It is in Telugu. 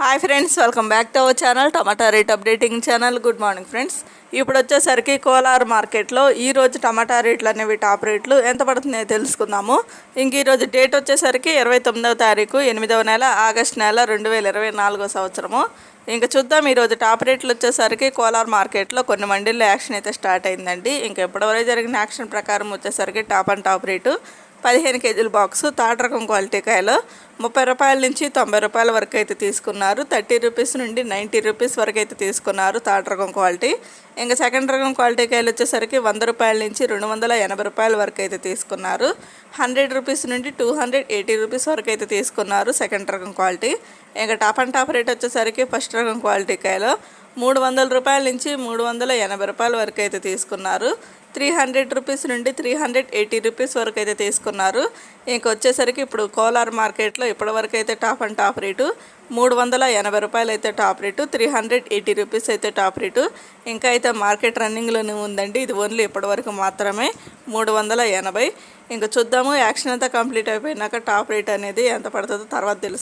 Hi friends, welcome back to our channel tomato rate updating channel. Good morning friends. ఇప్పుడు వచ్చేసరికి కోలార్ మార్కెట్లో ఈరోజు టమాటా రేట్లు అనేవి టాప్ రేట్లు ఎంత పడుతున్నాయో తెలుసుకుందాము. ఇంక ఈరోజు డేట్ వచ్చేసరికి 29వ తారీఖు 8వ నెల ఆగస్ట్ నెల 2024 సంవత్సరము. ఇంకా చూద్దాం. ఈరోజు టాప్ రేట్లు వచ్చేసరికి కోలార్ మార్కెట్లో కొన్ని మండీల్లో యాక్షన్ అయితే స్టార్ట్ అయిందండి. ఇంకా ఎప్పటివరకు జరిగిన యాక్షన్ ప్రకారం వచ్చేసరికి టాప్ రేటు 15 కేజీల బాక్సు థర్డ్ రకం క్వాలిటీ కాయలు 30 రూపాయల నుంచి 90 రూపాయల వరకు అయితే తీసుకున్నారు. 30 రూపీస్ నుండి 90 రూపీస్ వరకు అయితే తీసుకున్నారు థర్డ్ రకం క్వాలిటీ. ఇంకా సెకండ్ రకం క్వాలిటీ కాయలు వచ్చేసరికి 100 రూపాయల నుంచి 280 రూపాయల వరకు అయితే తీసుకున్నారు. 100 రూపీస్ నుండి 280 రూపీస్ వరకు అయితే తీసుకున్నారు సెకండ్ రకం క్వాలిటీ. ఇంకా టాప్ రేట్ వచ్చేసరికి ఫస్ట్ రకం క్వాలిటీ కాయలు 300 రూపాయల నుంచి 380 రూపాయల వరకు అయితే తీసుకున్నారు. 300 రూపీస్ నుండి 380 రూపీస్ వరకు అయితే తీసుకున్నారు. ఇంకొచ్చేసరికి ఇప్పుడు కోలార్ మార్కెట్లో ఇప్పటివరకు అయితే టాప్ రేటు 380 రూపాయలు అయితే టాప్ రేటు, 380 రూపీస్ అయితే టాప్ రేటు. ఇంకా అయితే మార్కెట్ రన్నింగ్లోనే ఉందండి. ఇది ఓన్లీ ఇప్పటివరకు మాత్రమే 380. ఇంకా చూద్దాము. యాక్షన్ అంతా కంప్లీట్ అయిపోయినాక టాప్ రేట్ అనేది ఎంత పడుతుందో తర్వాత తెలుసు.